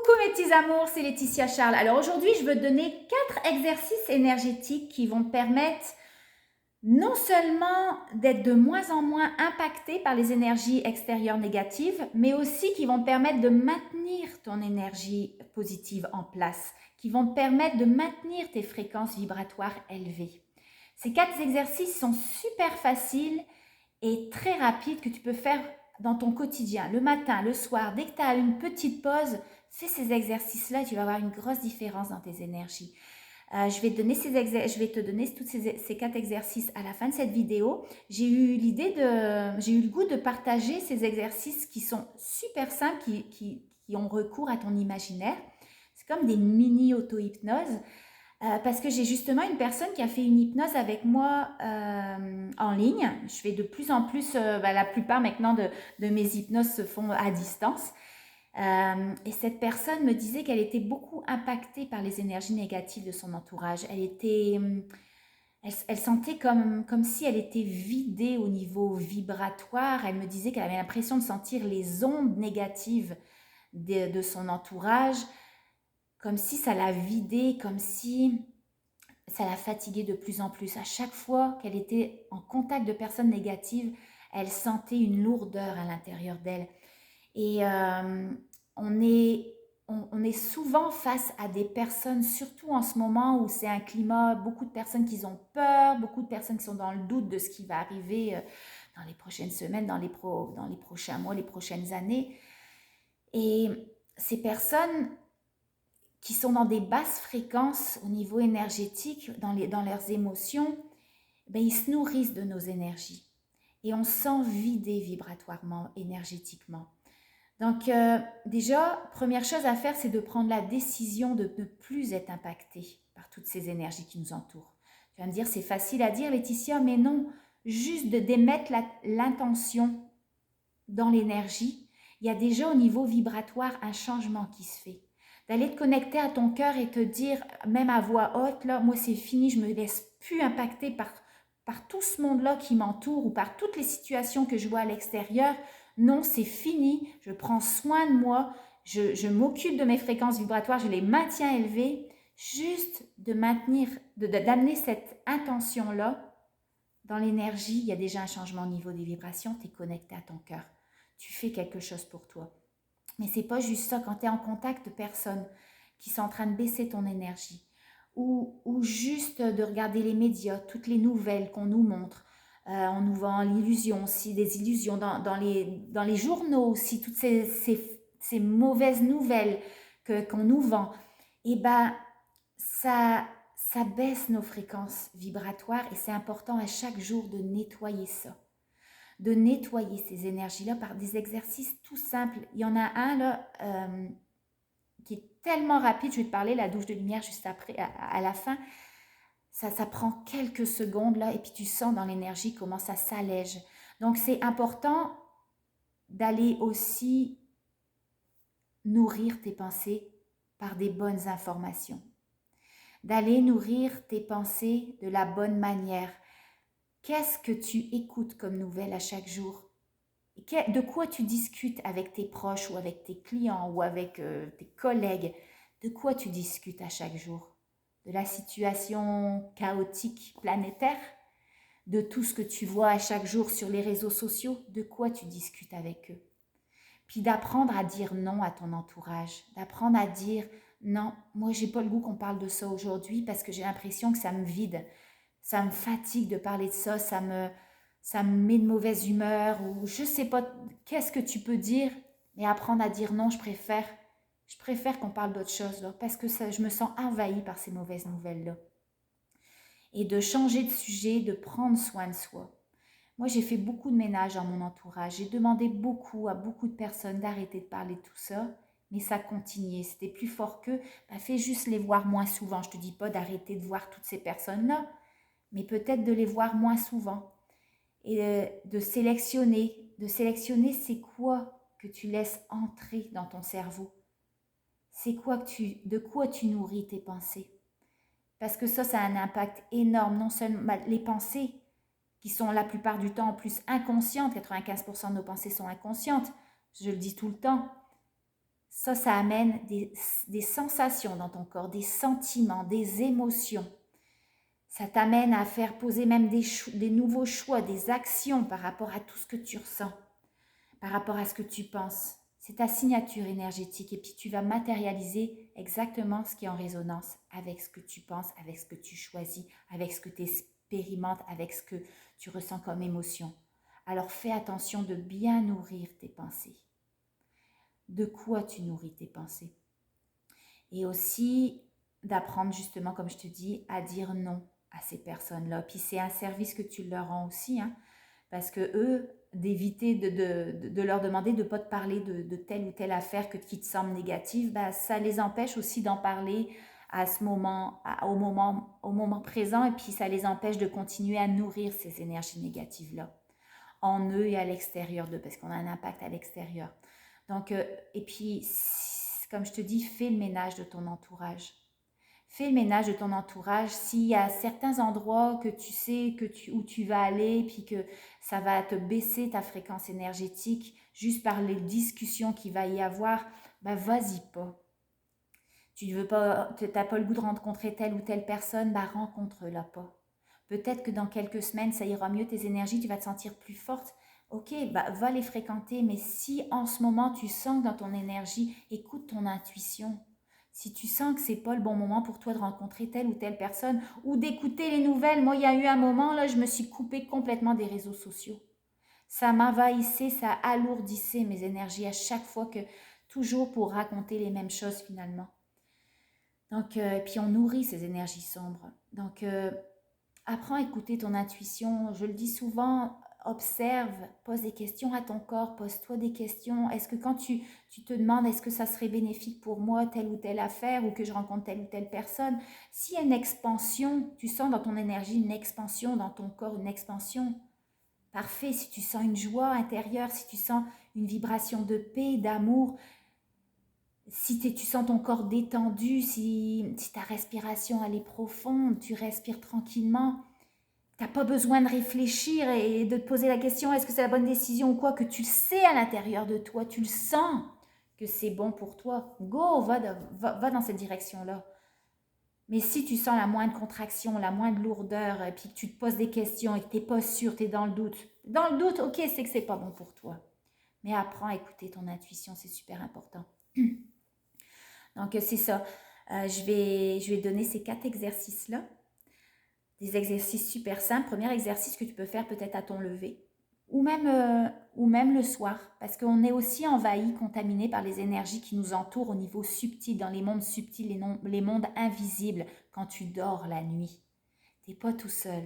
Coucou mes petits amours, c'est Laetitia Charles. Alors aujourd'hui, je veux te donner 4 exercices énergétiques qui vont te permettre non seulement d'être de moins en moins impacté par les énergies extérieures négatives, mais aussi qui vont te permettre de maintenir ton énergie positive en place, qui vont te permettre de maintenir tes fréquences vibratoires élevées. Ces 4 exercices sont super faciles et très rapides que tu peux faire dans ton quotidien, le matin, le soir, dès que tu as une petite pause, fais ces exercices-là, tu vas avoir une grosse différence dans tes énergies. Je vais te donner tous ces 4 exercices à la fin de cette vidéo. J'ai eu le goût de partager ces exercices qui sont super simples, qui ont recours à ton imaginaire. C'est comme des mini auto-hypnoses. Parce que j'ai justement une personne qui a fait une hypnose avec moi en ligne. Je fais de plus en plus, la plupart maintenant de mes hypnoses se font à distance. Et cette personne me disait qu'elle était beaucoup impactée par les énergies négatives de son entourage. Elle sentait comme si elle était vidée au niveau vibratoire. Elle me disait qu'elle avait l'impression de sentir les ondes négatives de son entourage, comme si ça la vidait, comme si ça la fatiguait de plus en plus. À chaque fois qu'elle était en contact de personnes négatives, elle sentait une lourdeur à l'intérieur d'elle. Et on est souvent face à des personnes, surtout en ce moment où c'est un climat, beaucoup de personnes qui ont peur, beaucoup de personnes qui sont dans le doute de ce qui va arriver dans les prochaines semaines, dans les prochains mois, les prochaines années. Et ces personnes qui sont dans des basses fréquences au niveau énergétique, dans leurs émotions, ben, ils se nourrissent de nos énergies. Et on se sent vidé vibratoirement, énergétiquement. Donc déjà, première chose à faire, c'est de prendre la décision de ne plus être impacté par toutes ces énergies qui nous entourent. Tu vas me dire, c'est facile à dire, Laetitia, mais non, juste d'émettre l'intention dans l'énergie, il y a déjà au niveau vibratoire un changement qui se fait. D'aller te connecter à ton cœur et te dire, même à voix haute, là, moi c'est fini, je ne me laisse plus impacter par tout ce monde-là qui m'entoure ou par toutes les situations que je vois à l'extérieur. Non, c'est fini, je prends soin de moi, je m'occupe de mes fréquences vibratoires, je les maintiens élevées. Juste de maintenir, d'amener cette intention-là dans l'énergie, il y a déjà un changement au niveau des vibrations, tu es connecté à ton cœur. Tu fais quelque chose pour toi. Mais c'est pas juste ça, quand tu es en contact de personnes qui sont en train de baisser ton énergie, ou juste de regarder les médias, toutes les nouvelles qu'on nous montre, on nous vend l'illusion aussi, des illusions dans les journaux aussi, toutes ces mauvaises nouvelles qu'on nous vend, et ben ça baisse nos fréquences vibratoires et c'est important à chaque jour de nettoyer ça. De nettoyer ces énergies-là par des exercices tout simples. Il y en a un là qui est tellement rapide, je vais te parler, la douche de lumière juste après, à la fin. Ça prend quelques secondes là et puis tu sens dans l'énergie comment ça s'allège. Donc c'est important d'aller aussi nourrir tes pensées par des bonnes informations. D'aller nourrir tes pensées de la bonne manière. Qu'est-ce que tu écoutes comme nouvelle à chaque jour? De quoi tu discutes avec tes proches ou avec tes clients ou avec tes collègues? De quoi tu discutes à chaque jour? De la situation chaotique planétaire? De tout ce que tu vois à chaque jour sur les réseaux sociaux? De quoi tu discutes avec eux? Puis d'apprendre à dire non à ton entourage, d'apprendre à dire non, moi j'ai pas le goût qu'on parle de ça aujourd'hui parce que j'ai l'impression que ça me vide, ça me fatigue de parler de ça, ça me met de mauvaise humeur ou je sais pas qu'est-ce que tu peux dire, mais apprendre à dire non, je préfère qu'on parle d'autre chose là, parce que ça, je me sens envahie par ces mauvaises nouvelles là. Et de changer de sujet, de prendre soin de soi. Moi, j'ai fait beaucoup de ménage dans mon entourage. J'ai demandé beaucoup à beaucoup de personnes d'arrêter de parler de tout ça, mais ça continuait. C'était plus fort qu'eux. Ben, fais juste les voir moins souvent. Je ne te dis pas d'arrêter de voir toutes ces personnes-là, mais peut-être de les voir moins souvent. Et de sélectionner. De sélectionner, c'est quoi que tu laisses entrer dans ton cerveau? C'est quoi de quoi tu nourris tes pensées? Parce que ça a un impact énorme. Non seulement les pensées, qui sont la plupart du temps en plus inconscientes, 95% de nos pensées sont inconscientes, je le dis tout le temps, Ça amène des sensations dans ton corps, des sentiments, des émotions. Ça t'amène à faire poser même des nouveaux choix, des actions par rapport à tout ce que tu ressens, par rapport à ce que tu penses. C'est ta signature énergétique et puis tu vas matérialiser exactement ce qui est en résonance avec ce que tu penses, avec ce que tu choisis, avec ce que tu expérimentes, avec ce que tu ressens comme émotion. Alors fais attention de bien nourrir tes pensées. De quoi tu nourris tes pensées? Et aussi d'apprendre justement, comme je te dis, à dire non à ces personnes-là. Puis c'est un service que tu leur rends aussi, hein, parce que eux, d'éviter de leur demander de ne pas te parler de telle ou telle affaire qui te semble négative, bah, ça les empêche aussi d'en parler à ce moment, au moment présent, et puis ça les empêche de continuer à nourrir ces énergies négatives-là, en eux et à l'extérieur d'eux, parce qu'on a un impact à l'extérieur. Donc, et puis, comme je te dis, fais le ménage de ton entourage. Fais le ménage de ton entourage. S'il y a certains endroits que tu sais où tu vas aller, puis que ça va te baisser ta fréquence énergétique juste par les discussions qu'il va y avoir, bah vas-y pas. Tu veux pas, t'as pas le goût de rencontrer telle ou telle personne, bah rencontre-la pas. Peut-être que dans quelques semaines, ça ira mieux, tes énergies, tu vas te sentir plus forte. Ok, bah va les fréquenter, mais si en ce moment tu sens que dans ton énergie, écoute ton intuition. Si tu sens que c'est pas le bon moment pour toi de rencontrer telle ou telle personne ou d'écouter les nouvelles, moi il y a eu un moment là, je me suis coupée complètement des réseaux sociaux. Ça m'envahissait, ça alourdissait mes énergies à chaque fois que, toujours pour raconter les mêmes choses finalement. Donc, puis on nourrit ces énergies sombres. Donc, apprends à écouter ton intuition. Je le dis souvent, observe, pose des questions à ton corps, pose-toi des questions. Est-ce que quand tu te demandes est-ce que ça serait bénéfique pour moi, telle ou telle affaire, ou que je rencontre telle ou telle personne, s'il y a une expansion, tu sens dans ton énergie une expansion, dans ton corps une expansion, parfait. Si tu sens une joie intérieure, si tu sens une vibration de paix, d'amour, si tu sens ton corps détendu, si ta respiration elle est profonde, tu respires tranquillement, tu n'as pas besoin de réfléchir et de te poser la question est-ce que c'est la bonne décision ou quoi, que tu le sais à l'intérieur de toi, tu le sens que c'est bon pour toi, go, va dans cette direction-là. Mais si tu sens la moindre contraction, la moindre lourdeur, et puis que tu te poses des questions et que tu n'es pas sûr, tu es dans le doute. Dans le doute, ok, c'est que c'est pas bon pour toi. Mais apprends à écouter ton intuition, c'est super important. Donc, c'est ça. Je vais donner ces 4 exercices-là. Des exercices super simples. Premier exercice que tu peux faire peut-être à ton lever ou même le soir. Parce qu'on est aussi envahi, contaminé par les énergies qui nous entourent au niveau subtil, dans les mondes subtils, les mondes invisibles, quand tu dors la nuit. Tu n'es pas tout seul.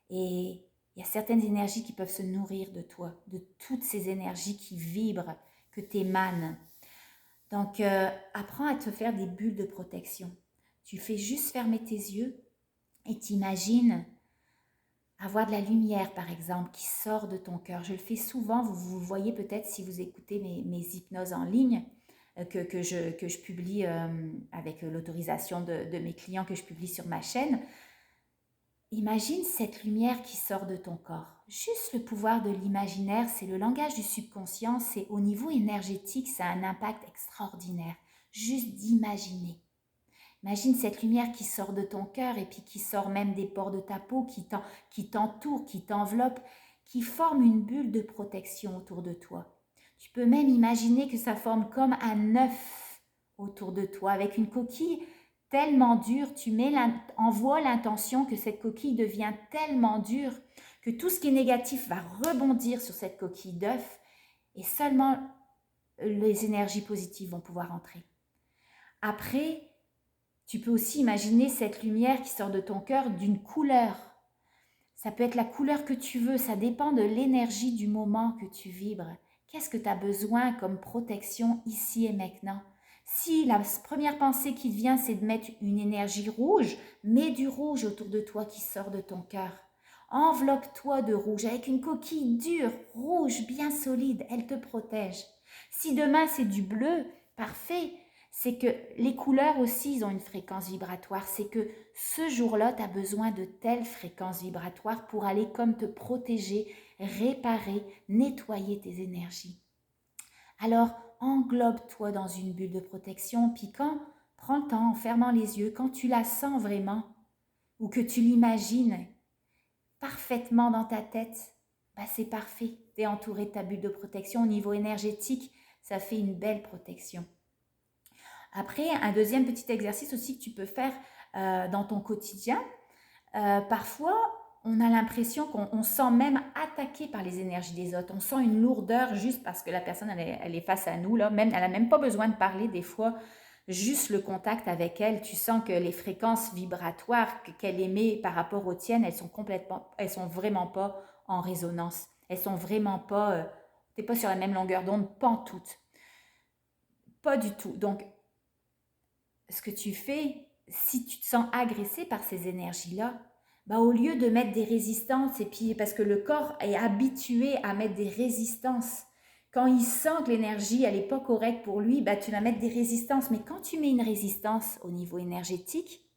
Et il y a certaines énergies qui peuvent se nourrir de toi, de toutes ces énergies qui vibrent, que tu émanes. Donc, apprends à te faire des bulles de protection. Tu fais juste fermer tes yeux et t'imagines avoir de la lumière, par exemple, qui sort de ton cœur. Je le fais souvent, vous voyez peut-être si vous écoutez mes hypnoses en ligne, que je publie avec l'autorisation de mes clients, que je publie sur ma chaîne. Imagine cette lumière qui sort de ton corps. Juste le pouvoir de l'imaginaire, c'est le langage du subconscient, c'est au niveau énergétique, ça a un impact extraordinaire. Juste d'imaginer. Imagine cette lumière qui sort de ton cœur et puis qui sort même des pores de ta peau, qui t'entoure, qui t'enveloppe, qui forme une bulle de protection autour de toi. Tu peux même imaginer que ça forme comme un œuf autour de toi, avec une coquille tellement dure, envoies l'intention que cette coquille devient tellement dure que tout ce qui est négatif va rebondir sur cette coquille d'œuf et seulement les énergies positives vont pouvoir entrer. Après, tu peux aussi imaginer cette lumière qui sort de ton cœur d'une couleur. Ça peut être la couleur que tu veux, ça dépend de l'énergie du moment que tu vibres. Qu'est-ce que tu as besoin comme protection ici et maintenant? Si la première pensée qui te vient, c'est de mettre une énergie rouge, mets du rouge autour de toi qui sort de ton cœur. Enveloppe-toi de rouge avec une coquille dure, rouge, bien solide, elle te protège. Si demain c'est du bleu, parfait. C'est que les couleurs aussi, ils ont une fréquence vibratoire. C'est que ce jour-là, tu as besoin de telle fréquence vibratoire pour aller comme te protéger, réparer, nettoyer tes énergies. Alors, englobe-toi dans une bulle de protection. Puis prends le temps en fermant les yeux, quand tu la sens vraiment ou que tu l'imagines parfaitement dans ta tête, c'est parfait. Tu es entouré de ta bulle de protection. Au niveau énergétique, ça fait une belle protection. Après, un deuxième petit exercice aussi que tu peux faire dans ton quotidien, parfois, on a l'impression qu'on se sent même attaqué par les énergies des autres. On sent une lourdeur juste parce que la personne, elle est face à nous. Là. Même, elle n'a même pas besoin de parler des fois. Juste le contact avec elle, tu sens que les fréquences vibratoires qu'elle émet par rapport aux tiennes, elles sont vraiment pas en résonance. Elles sont vraiment pas, t'es pas sur la même longueur d'onde, pantoute. Pas du tout. Donc, ce que tu fais, si tu te sens agressé par ces énergies-là, au lieu de mettre des résistances, et puis parce que le corps est habitué à mettre des résistances, quand il sent que l'énergie elle n'est pas correcte pour lui, tu vas mettre des résistances. Mais quand tu mets une résistance au niveau énergétique,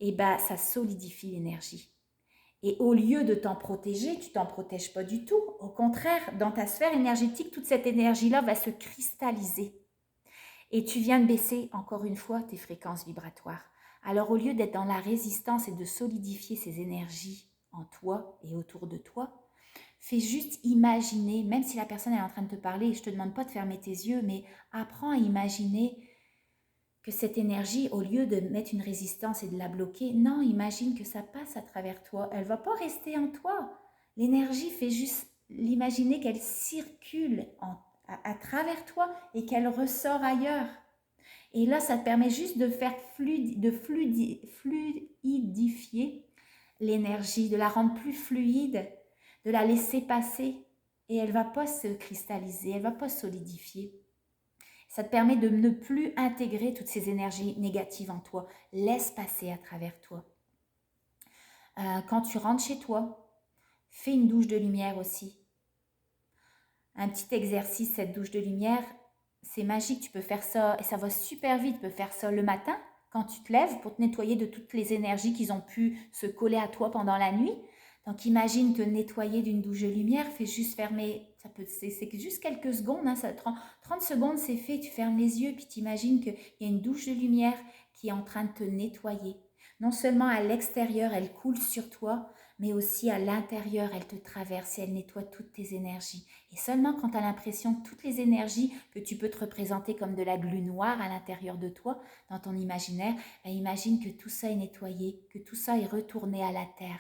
ça solidifie l'énergie. Et au lieu de t'en protéger, tu t'en protèges pas du tout. Au contraire, dans ta sphère énergétique, toute cette énergie-là va se cristalliser. Et tu viens de baisser, encore une fois, tes fréquences vibratoires. Alors, au lieu d'être dans la résistance et de solidifier ces énergies en toi et autour de toi, fais juste imaginer, même si la personne est en train de te parler, je ne te demande pas de fermer tes yeux, mais apprends à imaginer que cette énergie, au lieu de mettre une résistance et de la bloquer, non, imagine que ça passe à travers toi. Elle ne va pas rester en toi. L'énergie, fait juste l'imaginer qu'elle circule à travers toi et qu'elle ressort ailleurs. Et là, ça te permet juste de faire fluidifier l'énergie, de la rendre plus fluide, de la laisser passer. Et elle ne va pas se cristalliser, elle ne va pas solidifier. Ça te permet de ne plus intégrer toutes ces énergies négatives en toi. Laisse passer à travers toi. Quand tu rentres chez toi, fais une douche de lumière aussi. Un petit exercice, cette douche de lumière, c'est magique, tu peux faire ça, et ça va super vite, tu peux faire ça le matin, quand tu te lèves, pour te nettoyer de toutes les énergies qui ont pu se coller à toi pendant la nuit. Donc imagine te nettoyer d'une douche de lumière, fais juste fermer, c'est juste quelques secondes, 30 secondes c'est fait, tu fermes les yeux, puis tu imagines qu'il y a une douche de lumière qui est en train de te nettoyer. Non seulement à l'extérieur, elle coule sur toi, mais aussi à l'intérieur, elle te traverse et elle nettoie toutes tes énergies. Et seulement quand tu as l'impression que toutes les énergies que tu peux te représenter comme de la glu noire à l'intérieur de toi, dans ton imaginaire, imagine que tout ça est nettoyé, que tout ça est retourné à la terre.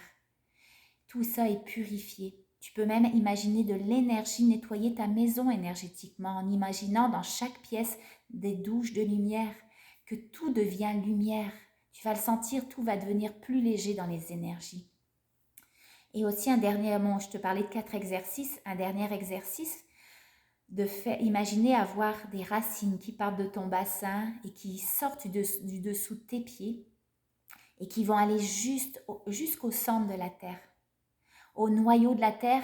Tout ça est purifié. Tu peux même imaginer de l'énergie nettoyer ta maison énergétiquement en imaginant dans chaque pièce des douches de lumière, que tout devient lumière. Tu vas le sentir, tout va devenir plus léger dans les énergies. Et aussi je te parlais de 4 exercices, un dernier exercice, imaginer avoir des racines qui partent de ton bassin et qui sortent du dessous de tes pieds et qui vont aller jusqu'au centre de la terre, au noyau de la terre,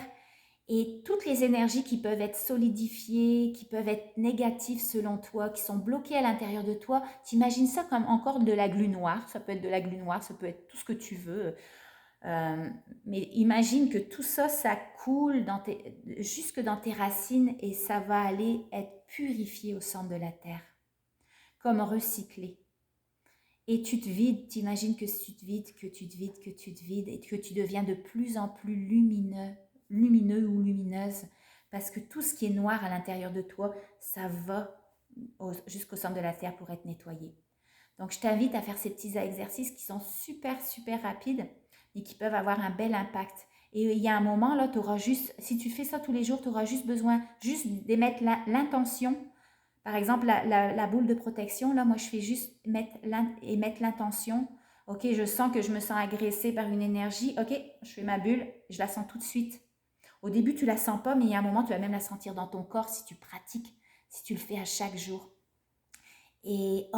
et toutes les énergies qui peuvent être solidifiées, qui peuvent être négatives selon toi, qui sont bloquées à l'intérieur de toi, t'imagines ça comme encore de la glu noire, ça peut être de la glu noire, ça peut être tout ce que tu veux, mais imagine que tout ça, ça coule jusque dans tes racines et ça va aller être purifié au centre de la terre, comme recyclé. Et tu te vides, t'imagines que tu te vides, que tu te vides, que tu te vides et que tu deviens de plus en plus lumineux ou lumineuse, parce que tout ce qui est noir à l'intérieur de toi, ça va jusqu'au centre de la terre pour être nettoyé. Donc je t'invite à faire ces petits exercices qui sont super, super rapides et qui peuvent avoir un bel impact. Et il y a un moment, là, si tu fais ça tous les jours, tu auras juste besoin d'émettre l'intention. Par exemple, la boule de protection, là, moi, je fais juste émettre l'intention. Ok, je sens que je me sens agressée par une énergie. Ok, je fais ma bulle, je la sens tout de suite. Au début, tu la sens pas, mais il y a un moment, tu vas même la sentir dans ton corps si tu pratiques, si tu le fais à chaque jour. Et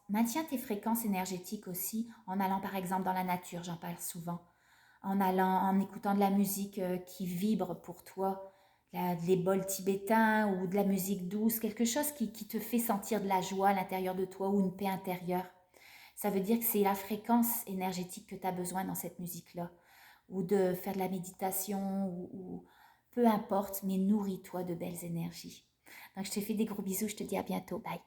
maintiens tes fréquences énergétiques aussi en allant par exemple dans la nature, j'en parle souvent, en écoutant de la musique qui vibre pour toi, des bols tibétains ou de la musique douce, quelque chose qui te fait sentir de la joie à l'intérieur de toi ou une paix intérieure. Ça veut dire que c'est la fréquence énergétique que tu as besoin dans cette musique-là, ou de faire de la méditation, ou peu importe, mais nourris-toi de belles énergies. Donc, je te fais des gros bisous, je te dis à bientôt. Bye.